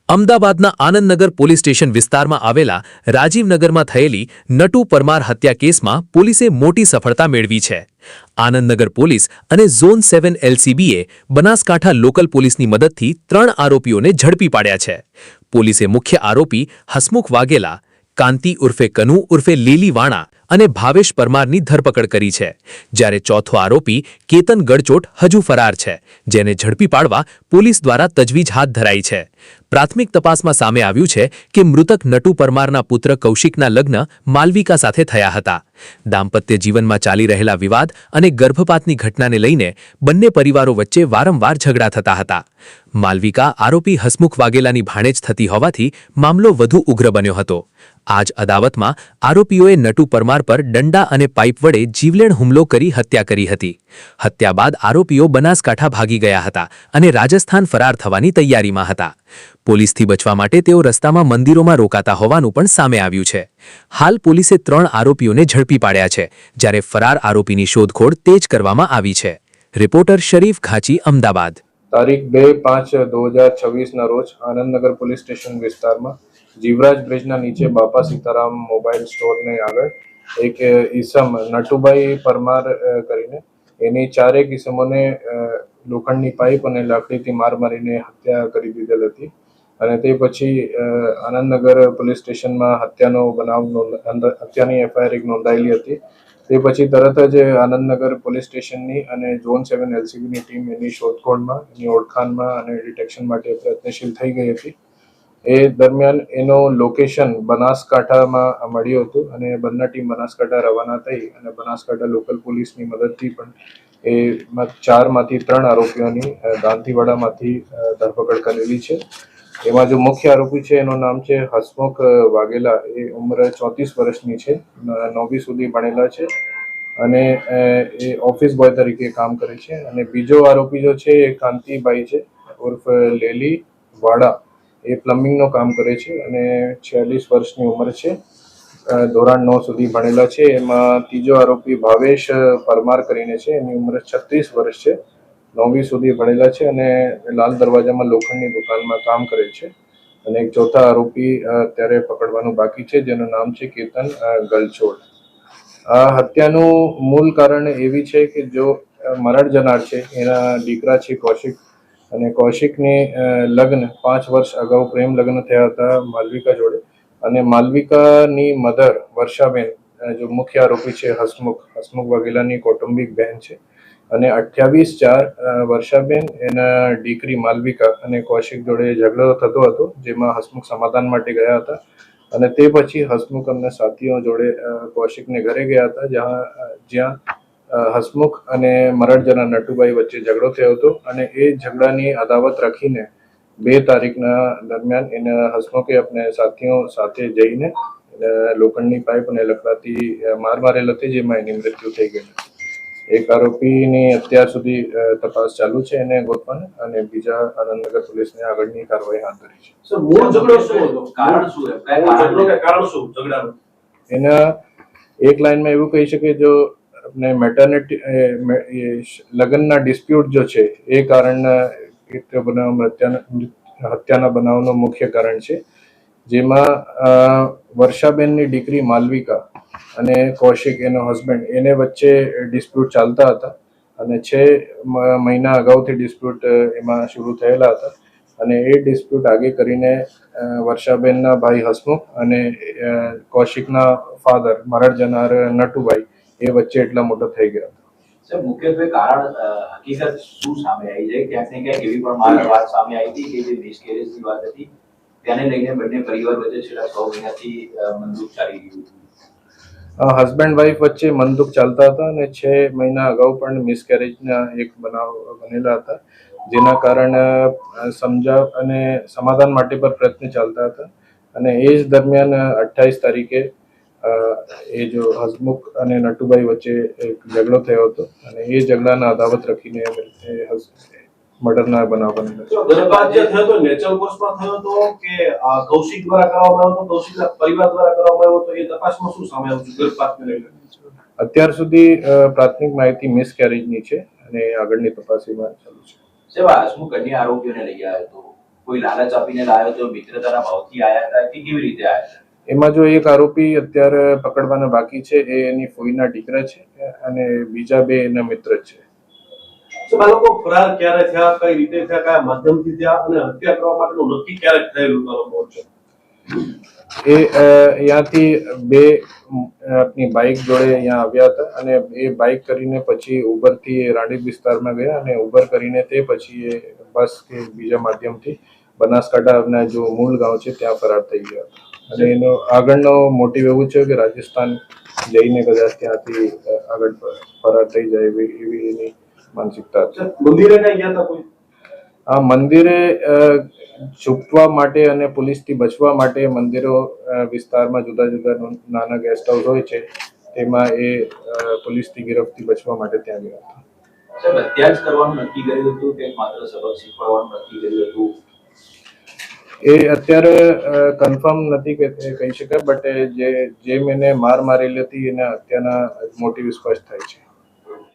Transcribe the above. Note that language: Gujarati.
અમદાવાદના આનંદનગર પોલીસ સ્ટેશન વિસ્તારમાં આવેલા રાજીવનગરમાં થયેલી નટુ પરમાર હત્યા કેસમાં પોલીસે મોટી સફળતા મેળવી છે. આનંદનગર પોલીસ અને ઝોન 7 એલસીબીએ બનાસકાંઠા લોકલ પોલીસની મદદથી 3 આરોપીઓને ઝડપી પાડ્યા છે. પોલીસે મુખ્ય આરોપી હસમુખ વાઘેલા, કાંતિ ઉર્ફે કનુ ઉર્ફે લીલી વાણા અને ભાવેશ પરમારની ધરપકડ કરી છે, જ્યારે ચોથો આરોપી કેતન ગડચોટ હજુ ફરાર છે, જેને ઝડપી પાડવા પોલીસ દ્વારા તજવીજ હાથ ધરાઈ છે. પ્રાથમિક તપાસમાં સામે આવ્યું છે કે મૃતક નટુ પરમારના પુત્ર કૌશિકના લગ્ન માલવિકા સાથે થયા હતા. દાંપત્ય જીવનમાં ચાલી રહેલા વિવાદ અને ગર્ભપાતની ઘટનાને લઈને બંને પરિવારો વચ્ચે વારંવાર ઝઘડા થતા હતા. માલવિકા આરોપી હસમુખ વાઘેલાની ભાણેજ થતી હોવાથી મામલો વધુ ઉગ્ર બન્યો હતો. આ જ અદાવતમાં આરોપીઓએ નટુ પરમાર પર દંડા અને પાઇપ વડે જીવલેણ હુમલો કરી હત્યા કરી હતી. હત્યા બાદ આરોપીઓ બનાસકાંઠા ભાગી ગયા હતા અને રાજસ્થાન ફરાર થવાની તૈયારીમાં હતા. પોલીસથી બચવા માટે તેઓ રસ્તામાં મંદિરોમાં રોકાતા હોવાનું પણ સામે આવ્યું છે. હાલ પોલીસે 3 આરોપીઓને ઝડપી પાડ્યા છે, જ્યારે ફરાર આરોપીની શોધખોળ તેજ કરવામાં આવી છે. રિપોર્ટર શરીફ ઘાચી, અમદાવાદ. તારીખ 2/5/2026 ના રોજ આનંદનગર પોલીસ સ્ટેશન વિસ્તારમાં જીવરાજ બ્રિજના નીચે બાપા સીતારામ મોબાઈલ સ્ટોરની આગળ એક ઈસમ નટુભાઈ પરમાર કરીને એની 4 ઈસમોને લોખંડની પાઇપ અને લાકડીથી માર મારીને હત્યા કરી દીધેલ હતી. અને તે પછી આનંદનગર પોલીસ સ્ટેશનમાં હત્યાની એફઆઈઆર નોંધાયેલી હતી. તે પછી તરત જ આનંદનગર પોલીસ સ્ટેશનની અને ઝોન 7 એલસીબીની ટીમ એની શોધખોળમાં, એની ઓળખાણમાં અને ડિટેક્શન માટે પ્રયત્નશીલ થઈ ગઈ હતી. એ દરમિયાન એનો લોકેશન બનાસકાંઠામાં મળ્યું હતું અને બંને ટીમ બનાસકાંઠા રવાના થઈ અને બનાસકાંઠા લોકલ પોલીસની મદદથી પણ એ 4માંથી 3 આરોપીઓની દાંતીવાડામાંથી ધરપકડ કરેલી છે. એમાં જો મુખ્ય આરોપી છે એનું નામ છે હસમુખ વાઘેલા. એ ઉંમર 34 વર્ષની છે, 9મી સુધી ભણેલા છે અને એ ઓફિસ બોય તરીકે કામ કરે છે. અને બીજો આરોપી જો છે એ કાંતિભાઈ છે ઉર્ફ લીલી વાડા. એ પ્લમ્બિંગનું કામ કરે છે અને 46 વર્ષની ઉંમર છે, ધોરણ 9 સુધી ભણેલા છે. એમાં ત્રીજો આરોપી ભાવેશ પરમાર કરીને છે, એની ઉંમર 36 વર્ષ છે, 9મી સુધી ભણેલા છે અને લાલ દરવાજામાં લોખંડની દુકાનમાં કામ કરે છે. અને એક ચોથા આરોપી અત્યારે પકડવાનું બાકી છે, જેનું નામ છે કેતન ગલચોટ. આ હત્યાનું મૂળ કારણ એવી છે કે જો મરણ જનાર છે એના દીકરા છે કૌશિક, અને કૌશિકની લગ્ન 5 વર્ષ અગાઉ પ્રેમ લગ્ન થયા હતા માલવિકા જોડે. અને માલવિકાની મધર વર્ષાબેન, જો મુખ્ય આરોપી છે હસમુખ વાઘેલાની કૌટુંબિક બહેન છે. અને 28/4 વર્ષાબેન એના દીકરી માલવિકા અને કૌશિક જોડે ઝઘડો થતો હતો, જેમાં હસમુખ સમાધાન માટે ગયા હતા. અને તે પછી હસમુખ અને સાથીઓ જોડે કૌશિકને ઘરે ગયા હતા, જ્યાં હસમુખ અને મરણ જનાર નટુભાઈ વચ્ચે ઝઘડો થયો હતો. અને એ ઝઘડાની અદાવત રાખીને 2 તારીખના દરમિયાન એને હસમુખે अपने સાથીઓ સાથે જઈને લોખંડની પાઇપ અને લકડાથી માર મારેલ હતી, જેમાં એની મૃત્યુ થઈ ગઈ. એક આરોપીની અત્યાર સુધી તપાસ ચાલુ છે એને ગોતવાની, અને બીજા આનંદનગર પોલીસને આગળની કાર્યવાહી હાથ ધરી છે. સર, મૂળ ઝઘડો શું હતો? કારણ શું છે? કારણ શું ઝઘડાનું? એના એક લાઈનમાં એવું કહી શકે, જો આપણે મેટર્નિટી લગ્નના ડિસ્પ્યુટ જો છે એ કારણ હત્યાના બનાવનો મુખ્ય કારણ છે, જેમાં વર્ષાબેનની દીકરી માલવિકા અને કૌશિક એનો હસબન્ડ એને વચ્ચે ડિસ્પ્યુટ ચાલતા હતા. અને 6 મહિના અગાઉથી ડિસ્પ્યુટ એમાં શરૂ થયેલા હતા. અને એ ડિસ્પ્યુટ આગે કરીને વર્ષાબેનના ભાઈ હસમુખ અને કૌશિકના ફાધર મરણ જનાર નટુભાઈ એ વચ્ચે એટલા મોટા થઈ ગયા. સર, મુખ્યત્વે કારણ હકીકત શું સામે આવી છે? ક્યાંક ને ક્યાંક એવી પણ વાત સામે આવી હતી કે જે મિસકેરેજની વાત હતી, તેને લઈને બંને પરિવાર વચ્ચે છેલ્લા 6 મહિનાથી મનદુખ ચાલી રહ્યું હતું. હસબન્ડ વાઇફ વચ્ચે મનદુખ ચાલતા હતા અને 6 મહિના અગાઉ પણ મિસકેરેજના એક બનાવ બનેલા હતા, જેના કારણે સમજાવ અને સમાધાન માટે પર પ્રયત્ન ચાલતા હતા. અને એ જ દરમિયાન 28 તારીખે એ જો હસમુખ અને નટુભાઈ વચ્ચે એક ઝઘડો થયો હતો અને એ ઝઘડાના અદાવત રાખીને મર્ડરના બનાવ બનેલા છે. ગર્ભપાત જે થયો તો નેચરલ કોર્સમાં થયો તો કે કૌશિક દ્વારા કરવામાં આવ્યો તો, કૌશિકના પરિવાર દ્વારા કરવામાં આવ્યો તો, એ તપાસમાં શું સામે આવ્યું છે ગર્ભપાતને લઈને? અત્યાર સુધી પ્રાથમિક માહિતી મિસકેરેજની છે અને આગળની તપાસમાં ચાલુ છે. સેવા હસમુખ અન્ય આરોપીઓને લઈ આવ્યો હતો, કોઈ લાલચ આપીને લાવ્યો તો મિત્રતાના ભાવથી આયા હતા કે કેવી રીતે આયા હતા? એમાં જો એક આરોપી અત્યારે પકડવાના બાકી છે, એ એની ફોઈના દીકરા છે અને બીજા બે એના મિત્ર છે. સાહેબ, આ લોકો ફરાર ક્યારે થયા, કઈ રીતે થયા, કયા માધ્યમથી થયા અને હત્યા કરવા માટેનું નક્કી ક્યારે થયેલું આ લોકો વચ્ચે? એ અહીંયાથી બે આપની બાઇક જોડે અહીંયા આવ્યા હતા અને એ બાઇક કરીને પછી ઉબરથી એ રાણીપ વિસ્તારમાં ગયા અને ઉબર કરીને તે પછી એ બસ કે બીજા માધ્યમથી બનાસકાંઠાના જો મૂળ ગાંવ છે ત્યાં ફરાર થઈ ગયા હતા. અને એનો આગળનો મોટિવ એવું છે કે રાજસ્થાન જઈને કદાચ ત્યાંથી આગળ ફરાર થઈ જાય એવી એની માનસિકતા છે. સાહેબ, મંદિરે કઈ ગયા હતા કોઈ? આ મંદિરે છુપવા માટે અને પોલીસથી બચવા માટે મંદિરો વિસ્તારમાં જુદા જુદા નાના ગેસ્ટ હાઉસ હોય છે, તેમાં એ પોલીસથી ગિરફથી બચવા માટે ત્યાં ગયા હતા. સાહેબ, હત્યા જ કરવાનું નક્કી કર્યું હતું કે માત્ર સબક શીખવાડવાનું નક્કી કર્યું હતું? એ અત્યારે કન્ફર્મ નથી કે કહી શકાય, બટ જે મેને માર મારેલી હતી એના હત્યાના મોટિવ સ્પષ્ટ થાય છે.